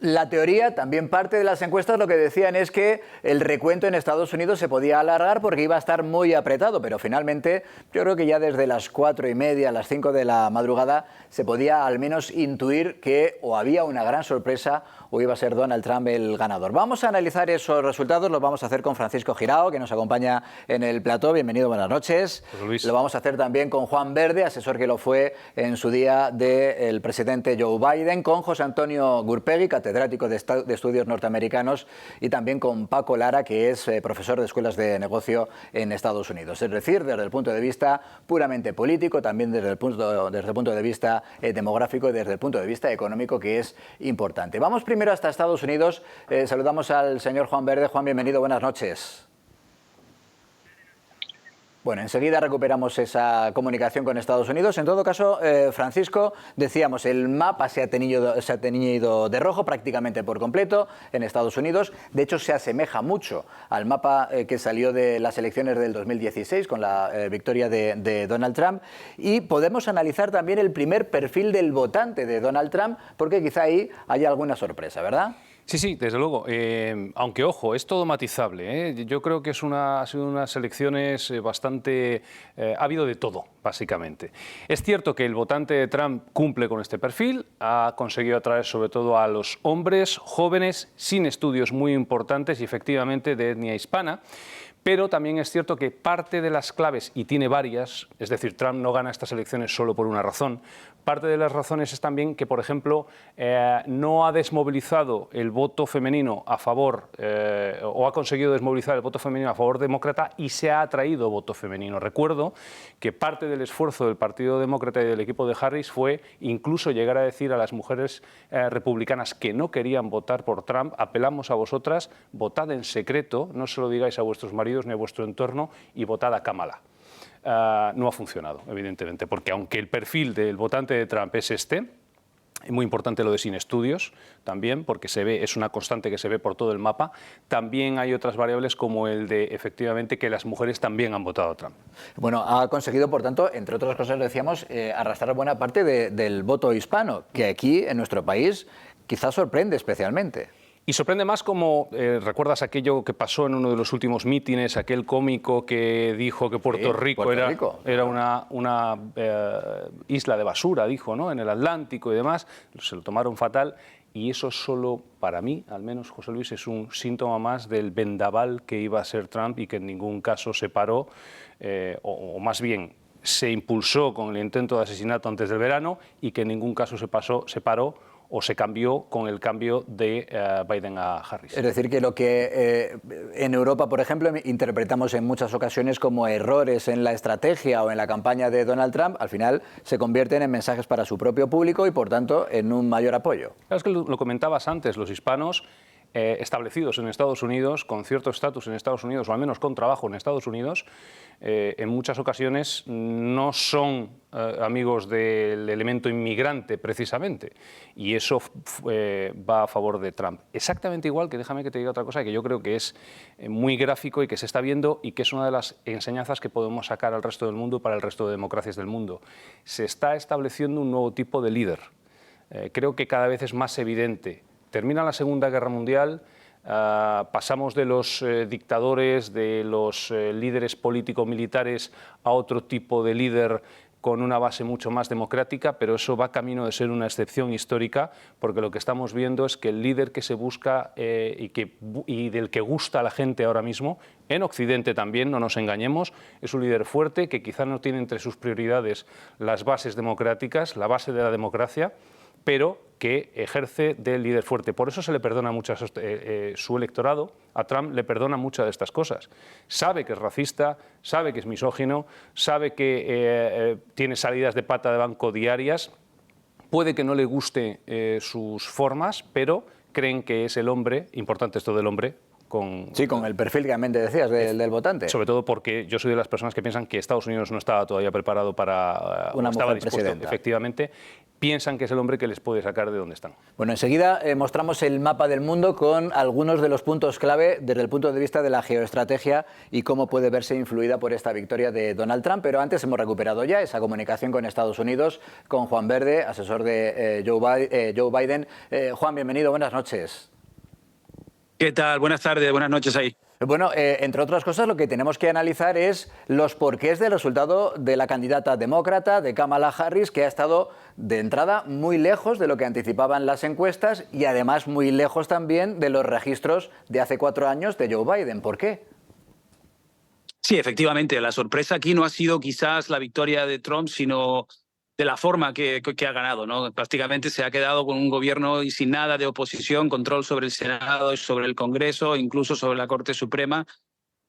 La teoría, también parte de las encuestas, lo que decían es que el recuento en Estados Unidos se podía alargar porque iba a estar muy apretado, pero finalmente yo creo que ya desde las 4:30, las 5 de la madrugada, se podía al menos intuir que o había una gran sorpresa o iba a ser Donald Trump el ganador. Vamos a analizar esos resultados, los vamos a hacer con Francisco Girao, que nos acompaña en el plató. Bienvenido, buenas noches. José Luis. Lo vamos a hacer también con Juan Verde, asesor que lo fue en su día del presidente Joe Biden, con José Antonio Gurpegui, catedrático de estudios norteamericanos, y también con Paco Lara, que es profesor de escuelas de negocio en Estados Unidos. Es decir, desde el punto de vista puramente político, también desde el punto de vista demográfico y desde el punto de vista económico, que es importante. Vamos primero hasta Estados Unidos. Saludamos al señor Juan Verde. Juan, bienvenido, buenas noches. Bueno, enseguida recuperamos esa comunicación con Estados Unidos. En todo caso, Francisco, decíamos, el mapa se ha teñido de rojo prácticamente por completo en Estados Unidos. De hecho, se asemeja mucho al mapa que salió de las elecciones del 2016 con la victoria de Donald Trump. Y podemos analizar también el primer perfil del votante de Donald Trump, porque quizá ahí haya alguna sorpresa, ¿verdad? Sí, sí, desde luego. Aunque, ojo, es todo matizable, ¿eh? Yo creo que ha sido unas elecciones bastante... ha habido de todo, básicamente. Es cierto que el votante de Trump cumple con este perfil, ha conseguido atraer sobre todo a los hombres jóvenes, sin estudios muy importantes y efectivamente de etnia hispana. Pero también es cierto que parte de las claves, y tiene varias, es decir, Trump no gana estas elecciones solo por una razón, parte de las razones es también que, por ejemplo, no ha desmovilizado el voto femenino a favor, o ha conseguido desmovilizar el voto femenino a favor demócrata y se ha atraído voto femenino. Recuerdo que parte del esfuerzo del Partido Demócrata y del equipo de Harris fue incluso llegar a decir a las mujeres republicanas que no querían votar por Trump: apelamos a vosotras, votad en secreto, no se lo digáis a vuestros maridos ni a vuestro entorno y votad a Kamala. No ha funcionado, evidentemente, porque aunque el perfil del votante de Trump es este, es muy importante lo de sin estudios también, porque se ve, es una constante que se ve por todo el mapa. También hay otras variables como el de, efectivamente, que las mujeres también han votado a Trump. Bueno, ha conseguido, por tanto, entre otras cosas, decíamos, arrastrar buena parte del voto hispano, que aquí, en nuestro país, quizás sorprende especialmente. Y sorprende más como, ¿recuerdas aquello que pasó en uno de los últimos mítines, aquel cómico que dijo que Puerto Rico era una isla de basura, dijo, ¿no?, en el Atlántico y demás? Se lo tomaron fatal y eso solo, para mí, al menos, José Luis, es un síntoma más del vendaval que iba a ser Trump y que en ningún caso se paró, o más bien se impulsó con el intento de asesinato antes del verano y que en ningún caso se paró o se cambió con el cambio de Biden a Harris. Es decir, que lo que en Europa, por ejemplo, interpretamos en muchas ocasiones como errores en la estrategia o en la campaña de Donald Trump, al final se convierten en mensajes para su propio público y, por tanto, en un mayor apoyo. Claro, es que lo comentabas antes, los hispanos establecidos en Estados Unidos, con cierto estatus en Estados Unidos, o al menos con trabajo en Estados Unidos, en muchas ocasiones no son amigos del elemento inmigrante precisamente, y eso va a favor de Trump. Exactamente igual que, déjame que te diga otra cosa, que yo creo que es muy gráfico y que se está viendo y que es una de las enseñanzas que podemos sacar al resto del mundo, para el resto de democracias del mundo. Se está estableciendo un nuevo tipo de líder. Creo que cada vez es más evidente. Termina la Segunda Guerra Mundial, pasamos de los dictadores, de los líderes político-militares a otro tipo de líder con una base mucho más democrática, pero eso va camino de ser una excepción histórica, porque lo que estamos viendo es que el líder que se busca y del que gusta a la gente ahora mismo, en Occidente también, no nos engañemos, es un líder fuerte que quizá no tiene entre sus prioridades las bases democráticas, la base de la democracia, pero que ejerce de líder fuerte. Por eso se le perdona mucho a su electorado. A Trump le perdona muchas de estas cosas. Sabe que es racista, sabe que es misógino, sabe que tiene salidas de pata de banco diarias. Puede que no le guste sus formas, pero creen que es el hombre, importante esto del hombre, Sí, con el perfil que realmente decías del votante. Sobre todo porque yo soy de las personas que piensan que Estados Unidos no estaba todavía preparado para... Una o estaba mujer dispuesto, presidenta. Efectivamente, piensan que es el hombre que les puede sacar de donde están. Bueno, enseguida mostramos el mapa del mundo con algunos de los puntos clave desde el punto de vista de la geoestrategia y cómo puede verse influida por esta victoria de Donald Trump. Pero antes hemos recuperado ya esa comunicación con Estados Unidos, con Juan Verde, asesor de Joe Biden. Juan, bienvenido, buenas noches. ¿Qué tal? Buenas tardes, buenas noches ahí. Bueno, entre otras cosas, lo que tenemos que analizar es los porqués del resultado de la candidata demócrata, de Kamala Harris, que ha estado de entrada muy lejos de lo que anticipaban las encuestas y además muy lejos también de los registros de hace 4 años de Joe Biden. ¿Por qué? Sí, efectivamente, la sorpresa aquí no ha sido quizás la victoria de Trump, sino de la forma que ha ganado, ¿no? Prácticamente se ha quedado con un gobierno y sin nada de oposición, control sobre el Senado y sobre el Congreso, incluso sobre la Corte Suprema.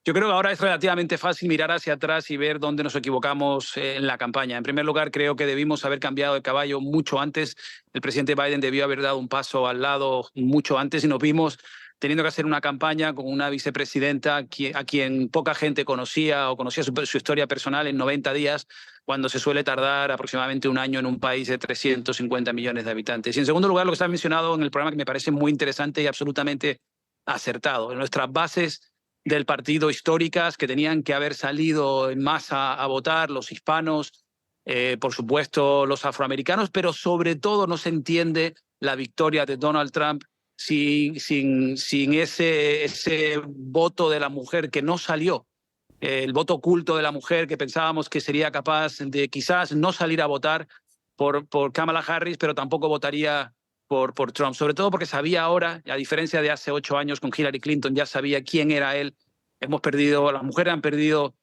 Yo creo que ahora es relativamente fácil mirar hacia atrás y ver dónde nos equivocamos en la campaña. En primer lugar, creo que debimos haber cambiado de caballo mucho antes. El presidente Biden debió haber dado un paso al lado mucho antes y nos vimos teniendo que hacer una campaña con una vicepresidenta a quien poca gente conocía o conocía su historia personal en 90 días, cuando se suele tardar aproximadamente un año en un país de 350 millones de habitantes. Y en segundo lugar, lo que está mencionado en el programa, que me parece muy interesante y absolutamente acertado. En nuestras bases del partido históricas que tenían que haber salido en masa a votar, los hispanos, por supuesto los afroamericanos, pero sobre todo no se entiende la victoria de Donald Trump sin ese voto de la mujer que no salió, el voto oculto de la mujer que pensábamos que sería capaz de quizás no salir a votar por Kamala Harris, pero tampoco votaría por Trump, sobre todo porque sabía ahora, a diferencia de hace 8 años con Hillary Clinton, ya sabía quién era él. Las mujeres han perdido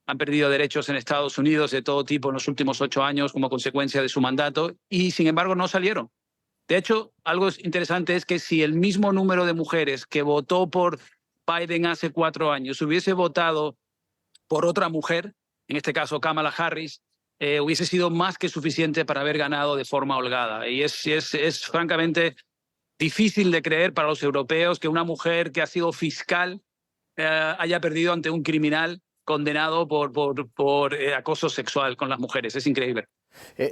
derechos en Estados Unidos de todo tipo en los últimos 8 años como consecuencia de su mandato y sin embargo no salieron. De hecho, algo interesante es que si el mismo número de mujeres que votó por Biden hace 4 años hubiese votado por otra mujer, en este caso Kamala Harris, hubiese sido más que suficiente para haber ganado de forma holgada. Y es francamente difícil de creer para los europeos que una mujer que ha sido fiscal haya perdido ante un criminal condenado por acoso sexual con las mujeres. Es increíble.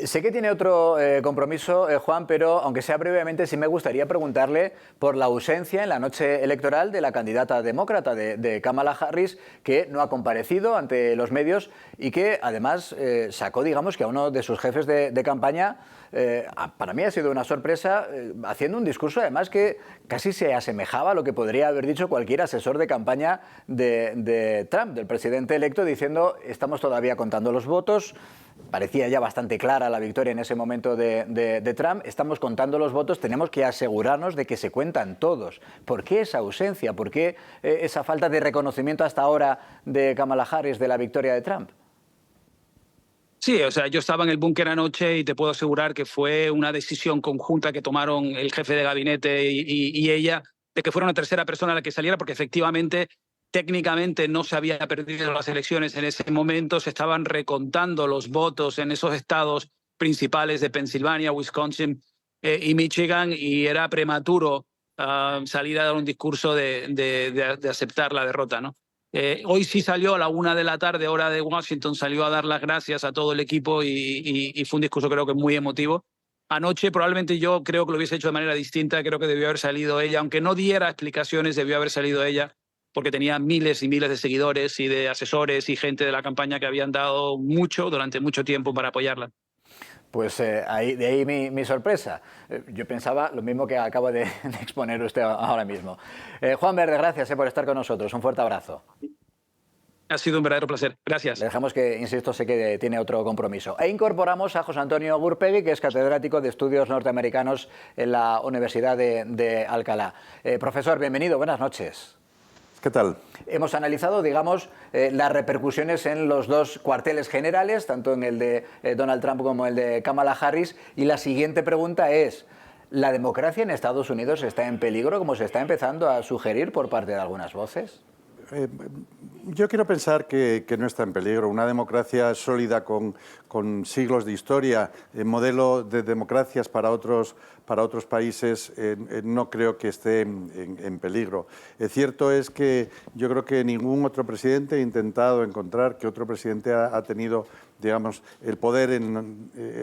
Sé que tiene otro compromiso, Juan, pero aunque sea brevemente, sí me gustaría preguntarle por la ausencia en la noche electoral de la candidata demócrata de Kamala Harris, que no ha comparecido ante los medios y que además sacó, digamos, que a uno de sus jefes de campaña, para mí ha sido una sorpresa, haciendo un discurso además que casi se asemejaba a lo que podría haber dicho cualquier asesor de campaña de Trump, del presidente electo, diciendo: estamos todavía contando los votos. Parecía ya bastante clara la victoria en ese momento de Trump. Estamos contando los votos, tenemos que asegurarnos de que se cuentan todos. ¿Por qué esa ausencia? ¿Por qué esa falta de reconocimiento hasta ahora de Kamala Harris de la victoria de Trump? Sí, o sea, yo estaba en el búnker anoche y te puedo asegurar que fue una decisión conjunta que tomaron el jefe de gabinete y ella, de que fuera una tercera persona la que saliera, porque efectivamente técnicamente no se había perdido las elecciones en ese momento, se estaban recontando los votos en esos estados principales de Pensilvania, Wisconsin y Michigan, y era prematuro salir a dar un discurso de aceptar la derrota, ¿no? Hoy sí salió a la 1 de la tarde, hora de Washington, salió a dar las gracias a todo el equipo y fue un discurso creo que muy emotivo. Anoche probablemente yo creo que lo hubiese hecho de manera distinta, creo que debió haber salido ella, aunque no diera explicaciones, debió haber salido ella, porque tenía miles y miles de seguidores y de asesores y gente de la campaña que habían dado mucho durante mucho tiempo para apoyarla. Pues de ahí mi sorpresa. Yo pensaba lo mismo que acaba de exponer usted ahora mismo. Juan Verde, gracias por estar con nosotros. Un fuerte abrazo. Ha sido un verdadero placer. Gracias. Le dejamos que, insisto, sé que tiene otro compromiso. E incorporamos a José Antonio Gurpegui, que es catedrático de Estudios Norteamericanos en la Universidad de Alcalá. Profesor, bienvenido. Buenas noches. ¿Qué tal? Hemos analizado, digamos, las repercusiones en los dos cuarteles generales, tanto en el de Donald Trump como el de Kamala Harris. Y la siguiente pregunta es: ¿la democracia en Estados Unidos está en peligro, como se está empezando a sugerir por parte de algunas voces? Yo quiero pensar que no está en peligro. Una democracia sólida con con siglos de historia, modelo de democracias para otros países, no creo que esté en peligro. Cierto es que yo creo que ningún otro presidente ha intentado encontrar que otro presidente ha tenido, digamos, el poder,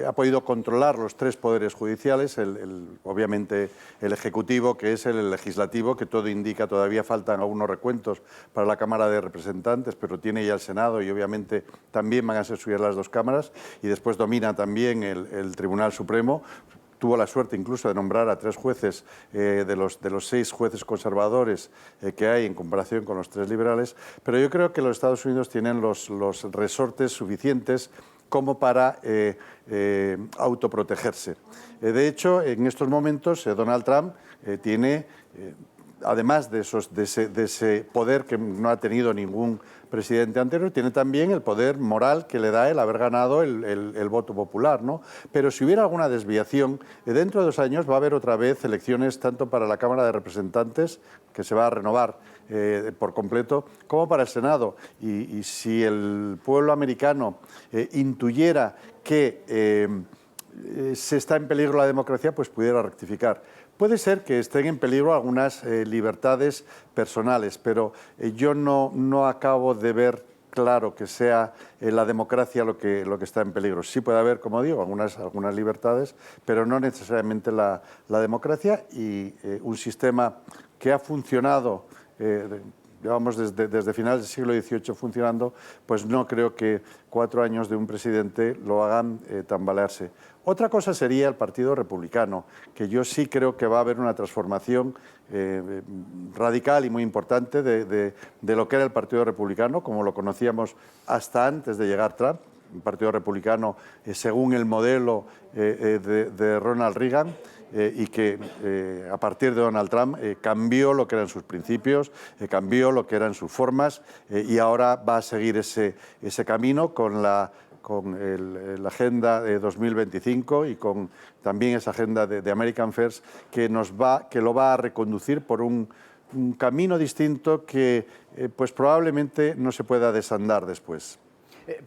ha podido controlar los tres poderes judiciales, obviamente el Ejecutivo, que es el Legislativo, que todo indica, todavía faltan algunos recuentos para la Cámara de Representantes, pero tiene ya el Senado y obviamente también van a ser suyas las dos cámaras, y después domina también el Tribunal Supremo. Tuvo la suerte incluso de nombrar a 3 jueces de los 6 jueces conservadores que hay en comparación con los 3 liberales, pero yo creo que los Estados Unidos tienen los resortes suficientes como para autoprotegerse. De hecho, en estos momentos Donald Trump tiene, además de ese poder que no ha tenido ningún presidente anterior, tiene también el poder moral que le da el haber ganado el voto popular, ¿no? Pero si hubiera alguna desviación, dentro de 2 años va a haber otra vez elecciones tanto para la Cámara de Representantes, que se va a renovar por completo, como para el Senado. Y si el pueblo americano intuyera que se está en peligro la democracia, pues pudiera rectificar. Puede ser que estén en peligro algunas libertades personales, pero yo no acabo de ver claro que sea la democracia lo que está en peligro. Sí puede haber, como digo, algunas libertades, pero no necesariamente la democracia, y un sistema que ha funcionado, llevamos desde finales del siglo XVIII funcionando, pues no creo que 4 años de un presidente lo hagan tambalearse. Otra cosa sería el Partido Republicano, que yo sí creo que va a haber una transformación radical y muy importante de lo que era el Partido Republicano, como lo conocíamos hasta antes de llegar Trump. Un Partido Republicano según el modelo de Ronald Reagan, y que a partir de Donald Trump cambió lo que eran sus principios, cambió lo que eran sus formas, y ahora va a seguir ese camino con la Agenda de 2025 y con también esa agenda de American First, que lo va a reconducir por un camino distinto que pues probablemente no se pueda desandar después.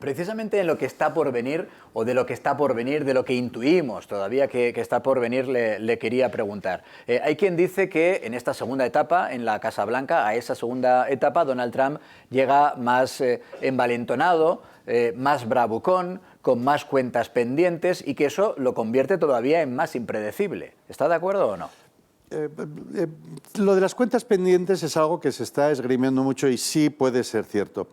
Precisamente en lo que está por venir, o de lo que está por venir, de lo que intuimos todavía que está por venir, le quería preguntar. Hay quien dice que en esta segunda etapa, en la Casa Blanca, a esa segunda etapa, Donald Trump llega más envalentonado, más bravucón, con más cuentas pendientes, y que eso lo convierte todavía en más impredecible. ¿Está de acuerdo o no? Lo de las cuentas pendientes es algo que se está esgrimiendo mucho y sí puede ser cierto.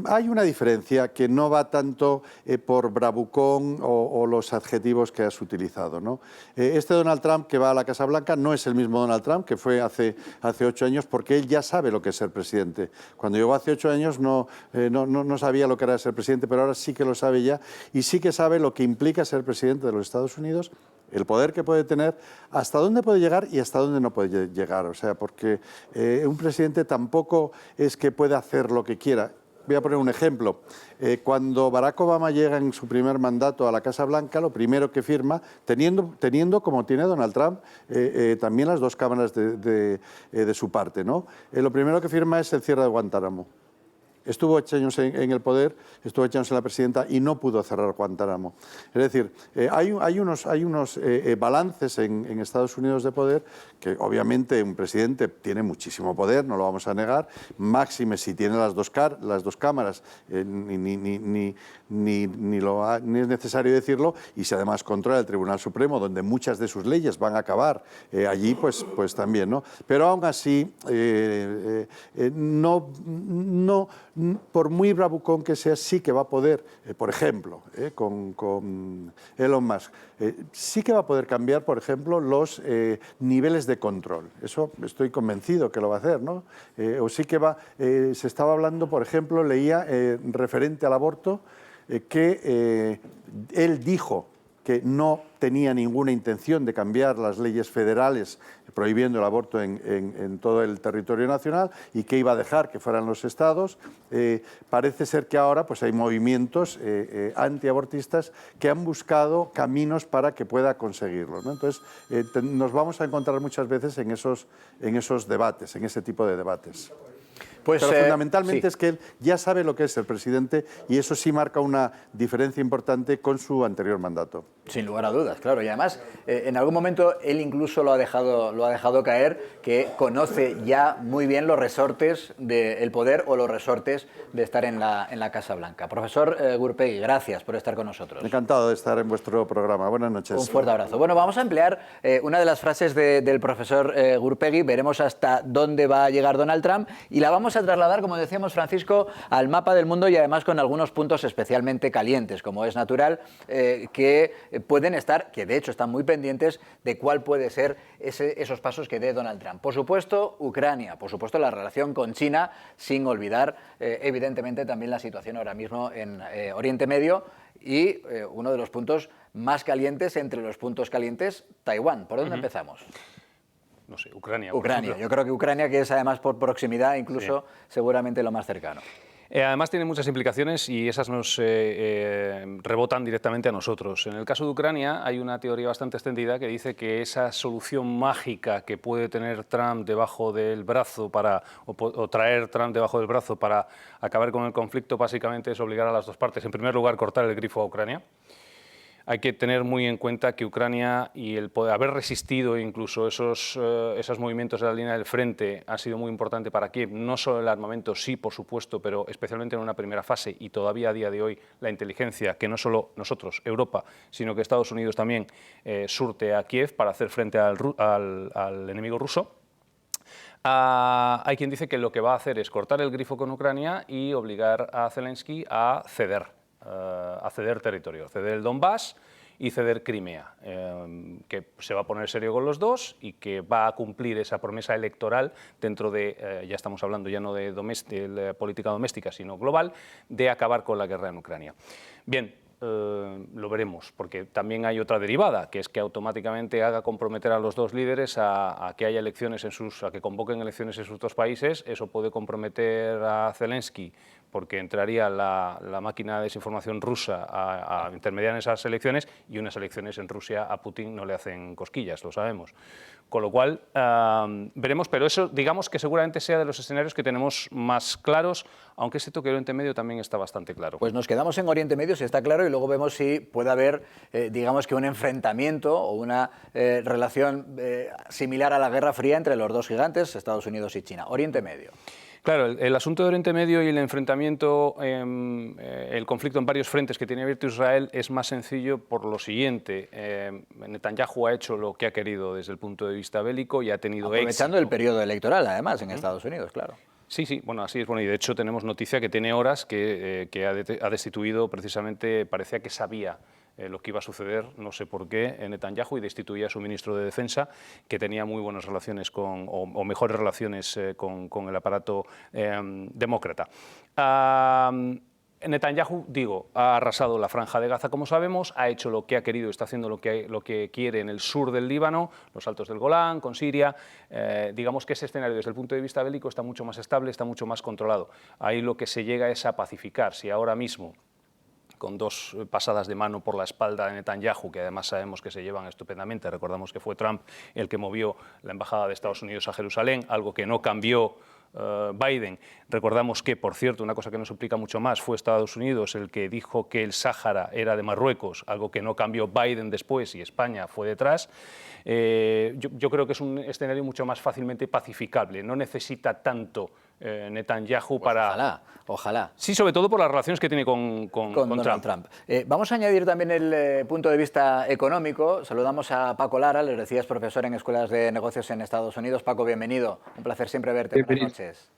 Hay una diferencia que no va tanto por bravucón o los adjetivos que has utilizado, ¿no? Este Donald Trump que va a la Casa Blanca no es el mismo Donald Trump que fue hace 8 años, porque él ya sabe lo que es ser presidente. Cuando llegó hace 8 años no sabía lo que era ser presidente, pero ahora sí que lo sabe ya, y sí que sabe lo que implica ser presidente de los Estados Unidos, el poder que puede tener, hasta dónde puede llegar y hasta dónde no puede llegar. O sea, porque un presidente tampoco es que pueda hacer lo que quiera. Voy a poner un ejemplo. Cuando Barack Obama llega en su primer mandato a la Casa Blanca, lo primero que firma, teniendo como tiene Donald Trump, también las 2 cámaras de su parte, ¿no? Lo primero que firma es el cierre de Guantánamo. Estuvo 8 años en el poder, estuvo 8 años en la presidenta y no pudo cerrar Guantánamo. Es decir, hay unos balances en Estados Unidos de poder, que obviamente un presidente tiene muchísimo poder, no lo vamos a negar, máxime si tiene las dos cámaras, ni es necesario decirlo, y si además controla el Tribunal Supremo, donde muchas de sus leyes van a acabar allí, pues también, ¿no? Pero aún así, por muy bravucón que sea, sí que va a poder, por ejemplo, con Elon Musk, sí que va a poder cambiar, por ejemplo, los niveles de control. Eso estoy convencido que lo va a hacer, ¿no? O sí que se estaba hablando, por ejemplo, leía referente al aborto, que él dijo que no tenía ninguna intención de cambiar las leyes federales prohibiendo el aborto en todo el territorio nacional, y que iba a dejar que fueran los estados. Parece ser que ahora pues hay movimientos antiabortistas que han buscado caminos para que pueda conseguirlo, ¿no? Entonces, nos vamos a encontrar muchas veces en esos debates, en ese tipo de debates. Pues, pero fundamentalmente sí. es que él ya sabe lo que es ser presidente y eso sí marca una diferencia importante con su anterior mandato. Sin lugar a dudas, claro. Y además, en algún momento él incluso lo ha dejado caer, que conoce ya muy bien los resortes del poder o los resortes de estar en la Casa Blanca. Profesor Gurpegui, gracias por estar con nosotros. Encantado de estar en vuestro programa. Buenas noches. Un fuerte abrazo. Bueno, vamos a emplear una de las frases del profesor Gurpegui. Veremos hasta dónde va a llegar Donald Trump y la vamos a trasladar, como decíamos, Francisco, al mapa del mundo y además con algunos puntos especialmente calientes, como es natural, que pueden estar, que de hecho están muy pendientes de cuál puede ser esos pasos que dé Donald Trump. Por supuesto, Ucrania, por supuesto, la relación con China, sin olvidar, evidentemente, también la situación ahora mismo en Oriente Medio y uno de los puntos más calientes, entre los puntos calientes, Taiwán. ¿Por dónde empezamos? No sé, Ucrania. Ucrania. Yo creo que Ucrania, que es además por proximidad, incluso seguramente lo más cercano. Además tiene muchas implicaciones y esas nos rebotan directamente a nosotros. En el caso de Ucrania hay una teoría bastante extendida que dice que esa solución mágica que puede tener Trump debajo del brazo o traer Trump debajo del brazo para acabar con el conflicto básicamente es obligar a las dos partes, en primer lugar, cortar el grifo a Ucrania. Hay que tener muy en cuenta que Ucrania y el poder haber resistido incluso esos movimientos de la línea del frente ha sido muy importante para Kiev. No solo el armamento, sí, por supuesto, pero especialmente en una primera fase y todavía a día de hoy la inteligencia que no solo nosotros, Europa, sino que Estados Unidos también surte a Kiev para hacer frente al enemigo ruso. Hay quien dice que lo que va a hacer es cortar el grifo con Ucrania y obligar a Zelensky a ceder territorio, ceder el Donbass y ceder Crimea, que se va a poner serio con los dos y que va a cumplir esa promesa electoral dentro de, ya estamos hablando ya no de política doméstica, sino global, de acabar con la guerra en Ucrania. Bien, lo veremos, porque también hay otra derivada, que es que automáticamente haga comprometer a los dos líderes a que haya elecciones a que convoquen elecciones en sus dos países. Eso puede comprometer a Zelensky, porque entraría la máquina de desinformación rusa a intermediar en esas elecciones, y unas elecciones en Rusia a Putin no le hacen cosquillas, lo sabemos. Con lo cual, veremos, pero eso digamos que seguramente sea de los escenarios que tenemos más claros, aunque ese toque de Oriente Medio también está bastante claro. Pues nos quedamos en Oriente Medio, si está claro, y luego vemos si puede haber, digamos que un enfrentamiento o una relación similar a la Guerra Fría entre los dos gigantes, Estados Unidos y China. Oriente Medio. Claro, el asunto de Oriente Medio y el enfrentamiento, el conflicto en varios frentes que tiene abierto Israel es más sencillo por lo siguiente. Netanyahu ha hecho lo que ha querido desde el punto de vista bélico y ha tenido éxito. Aprovechando el periodo electoral, además, en Estados Unidos, claro. Sí, sí, bueno, así es. Bueno, y de hecho tenemos noticia que tiene horas que ha destituido precisamente, parecía que sabía lo que iba a suceder, no sé por qué, en Netanyahu, y destituía a su ministro de Defensa, que tenía muy buenas relaciones o mejores relaciones con el aparato demócrata. Netanyahu, ha arrasado la Franja de Gaza, como sabemos, ha hecho lo que ha querido, está haciendo lo que quiere en el sur del Líbano, los Altos del Golán, con Siria. Digamos que ese escenario desde el punto de vista bélico está mucho más estable, está mucho más controlado. Ahí lo que se llega es a pacificar. Si ahora mismo, con dos pasadas de mano por la espalda de Netanyahu, que además sabemos que se llevan estupendamente, recordamos que fue Trump el que movió la embajada de Estados Unidos a Jerusalén, algo que no cambió Biden. Recordamos que, por cierto, una cosa que nos implica mucho más, fue Estados Unidos el que dijo que el Sáhara era de Marruecos, algo que no cambió Biden después y España fue detrás. Yo creo que es un escenario mucho más fácilmente pacificable, no necesita tanto Netanyahu para... Ojalá. Sí, sobre todo por las relaciones que tiene con Donald Trump. Vamos a añadir también el punto de vista económico. Saludamos a Paco Lara, les decía, es profesor en escuelas de negocios en Estados Unidos. Paco, bienvenido. Un placer siempre verte. Bienvenido. Buenas noches.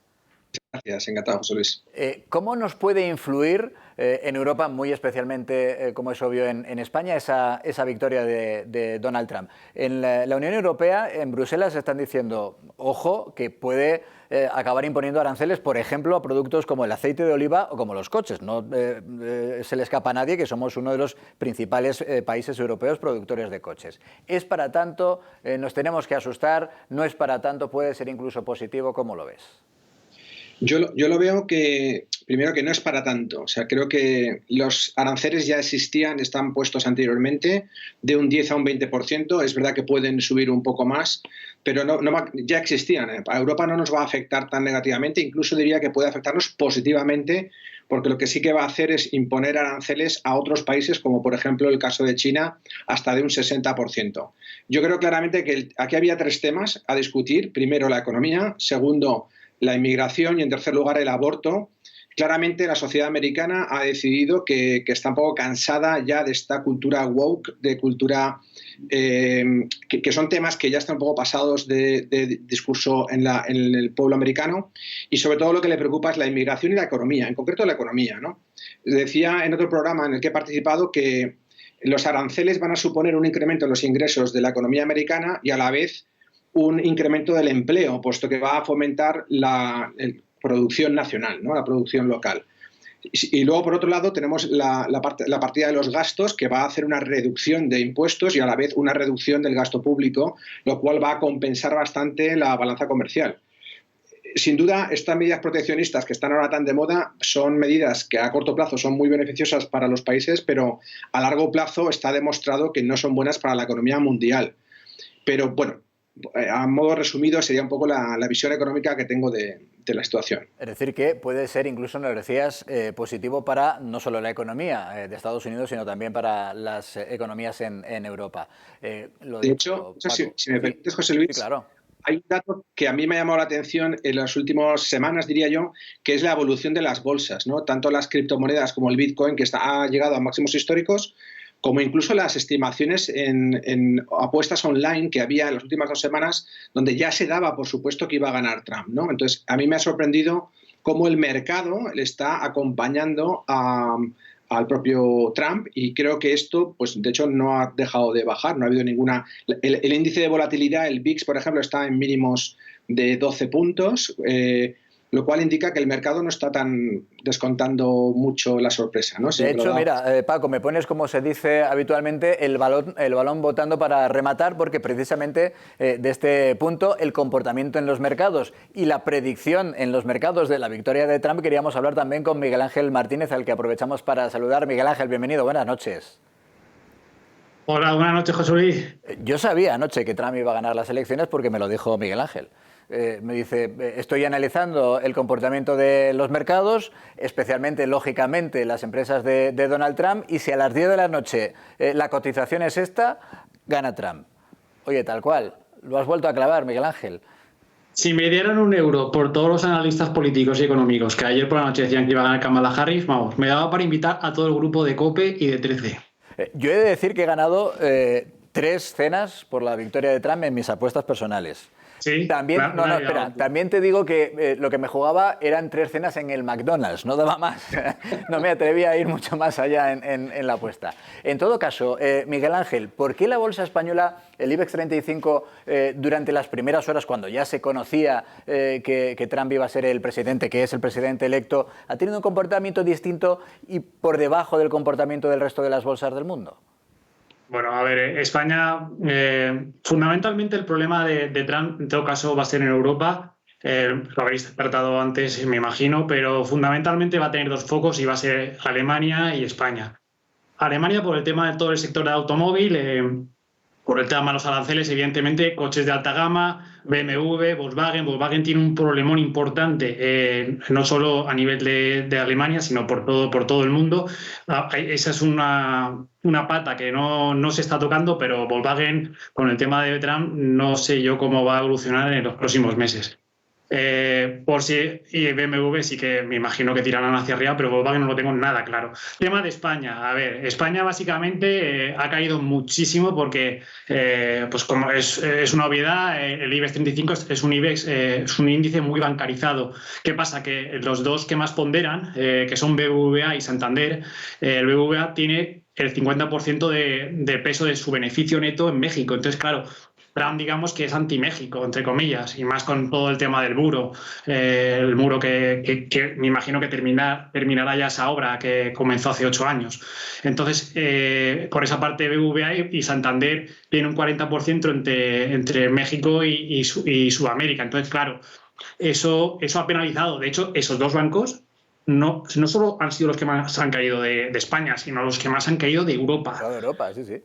Gracias, encantado, José Luis. ¿Cómo nos puede influir en Europa, muy especialmente, como es obvio, en España, esa victoria de Donald Trump? En la Unión Europea, en Bruselas, están diciendo, ojo, que puede acabar imponiendo aranceles, por ejemplo, a productos como el aceite de oliva o como los coches. No se le escapa a nadie que somos uno de los principales países europeos productores de coches. ¿Es para tanto? ¿Nos tenemos que asustar? ¿No es para tanto? ¿Puede ser incluso positivo? ¿Cómo lo ves? Yo lo veo que, primero, que no es para tanto. O sea, creo que los aranceles ya existían, están puestos anteriormente, de un 10 a un 20%. Es verdad que pueden subir un poco más, pero ya existían. A Europa no nos va a afectar tan negativamente, incluso diría que puede afectarnos positivamente, porque lo que sí que va a hacer es imponer aranceles a otros países, como por ejemplo el caso de China, hasta de un 60%. Yo creo claramente que aquí había 3 temas a discutir. Primero, la economía. Segundo, la inmigración. Y en tercer lugar, el aborto. Claramente la sociedad americana ha decidido que está un poco cansada ya de esta cultura woke, de cultura que son temas que ya están un poco pasados de discurso en el pueblo americano, y sobre todo lo que le preocupa es la inmigración y la economía, en concreto la economía, ¿no? Decía en otro programa en el que he participado que los aranceles van a suponer un incremento en los ingresos de la economía americana y a la vez un incremento del empleo, puesto que va a fomentar la producción nacional, ¿no? La producción local. Y luego, por otro lado, tenemos la partida de los gastos, que va a hacer una reducción de impuestos y a la vez una reducción del gasto público, lo cual va a compensar bastante la balanza comercial. Sin duda, estas medidas proteccionistas que están ahora tan de moda son medidas que a corto plazo son muy beneficiosas para los países, pero a largo plazo está demostrado que no son buenas para la economía mundial. Pero bueno, a modo resumido sería un poco la visión económica que tengo de la situación. Es decir, que puede ser incluso, nos decías, positivo para no solo la economía de Estados Unidos, sino también para las economías en Europa. De hecho, si me permites, José Luis, sí, claro. Hay un dato que a mí me ha llamado la atención en las últimas semanas, diría yo, que es la evolución de las bolsas, ¿no? Tanto las criptomonedas como el Bitcoin, que ha llegado a máximos históricos, como incluso las estimaciones en apuestas online que había en las últimas 2 semanas, donde ya se daba, por supuesto, que iba a ganar Trump, ¿no? Entonces, a mí me ha sorprendido cómo el mercado le está acompañando al propio Trump, y creo que esto, pues de hecho, no ha dejado de bajar, no ha habido ninguna... El índice de volatilidad, el VIX, por ejemplo, está en mínimos de 12 puntos, lo cual indica que el mercado no está tan descontando mucho la sorpresa, ¿no? De hecho, mira, Paco, me pones, como se dice habitualmente, el balón botando para rematar, porque precisamente de este punto, el comportamiento en los mercados y la predicción en los mercados de la victoria de Trump, queríamos hablar también con Miguel Ángel Martínez, al que aprovechamos para saludar. Miguel Ángel, bienvenido, buenas noches. Hola, buenas noches, José Luis. Yo sabía anoche que Trump iba a ganar las elecciones porque me lo dijo Miguel Ángel. Me dice, estoy analizando el comportamiento de los mercados, especialmente, lógicamente, las empresas de Donald Trump, y si a las 10 de la noche la cotización es esta, gana Trump. Oye, tal cual, lo has vuelto a clavar, Miguel Ángel. Si me dieran €1 por todos los analistas políticos y económicos que ayer por la noche decían que iba a ganar Kamala Harris, vamos, me daba para invitar a todo el grupo de COPE y de 13. Yo he de decir que he ganado 3 cenas por la victoria de Trump en mis apuestas personales. Sí, también, espera, también te digo que lo que me jugaba eran 3 cenas en el McDonald's, no daba más. No me atrevía a ir mucho más allá en la apuesta. En todo caso, Miguel Ángel, ¿por qué la bolsa española, el IBEX 35, durante las primeras horas, cuando ya se conocía que Trump iba a ser el presidente, que es el presidente electo, ha tenido un comportamiento distinto y por debajo del comportamiento del resto de las bolsas del mundo? Bueno, a ver, España, fundamentalmente el problema de Trump, en todo caso, va a ser en Europa. Lo habéis tratado antes, me imagino, pero fundamentalmente va a tener 2 focos y va a ser Alemania y España. Alemania por el tema de todo el sector de automóvil, por el tema de los aranceles, evidentemente, coches de alta gama, BMW, Volkswagen. Volkswagen tiene un problemón importante, no solo a nivel de Alemania, sino por todo el mundo. Esa es una pata que no se está tocando, pero Volkswagen, con el tema de Trump, no sé yo cómo va a evolucionar en los próximos meses. Porsche y BMW sí que me imagino que tirarán hacia arriba, pero Volkswagen no lo tengo nada claro. Tema de España. A ver, España básicamente ha caído muchísimo porque, pues como es una obviedad, el IBEX 35 es un IBEX, es un índice muy bancarizado. ¿Qué pasa? Que los 2 que más ponderan, que son BBVA y Santander, el BBVA tiene el 50% de peso de su beneficio neto en México. Entonces, claro, Trump, digamos que es anti-México, entre comillas, y más con todo el tema del muro, el muro que me imagino que terminará ya esa obra que comenzó hace 8 años. Entonces, por esa parte, BBVA y Santander tienen un 40% entre México y Sudamérica. Entonces, claro, eso ha penalizado. De hecho, esos dos bancos no solo han sido los que más han caído de España, sino los que más han caído de Europa. Toda Europa, sí, sí.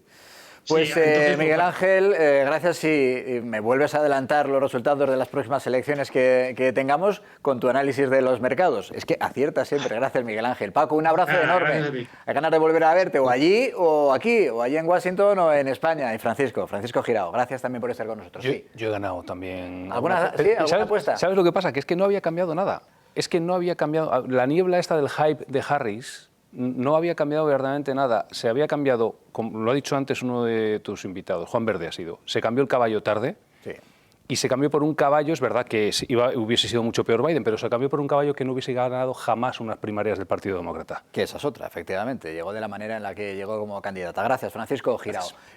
Pues Sí, entonces, Miguel Ángel, gracias y me vuelves a adelantar los resultados de las próximas elecciones que tengamos con tu análisis de los mercados. Es que aciertas siempre, gracias Miguel Ángel. Paco, un abrazo enorme. Hay ganas de volver a verte o allí o aquí, o allí en Washington o en España. Y Francisco Girao, gracias también por estar con nosotros. Yo he ganado también. ¿Alguna apuesta? ¿Sabes lo que pasa? Que es que no había cambiado nada. Es que no había cambiado. La niebla esta del hype de Harris no había cambiado verdaderamente nada. Se había cambiado, como lo ha dicho antes uno de tus invitados, Juan Verde ha sido, se cambió el caballo tarde. Sí. Y se cambió por un caballo, es verdad que hubiese sido mucho peor Biden, pero se cambió por un caballo que no hubiese ganado jamás unas primarias del Partido Demócrata. Que esa es otra, efectivamente. Llegó de la manera en la que llegó como candidata. Gracias, Francisco Girao. Gracias.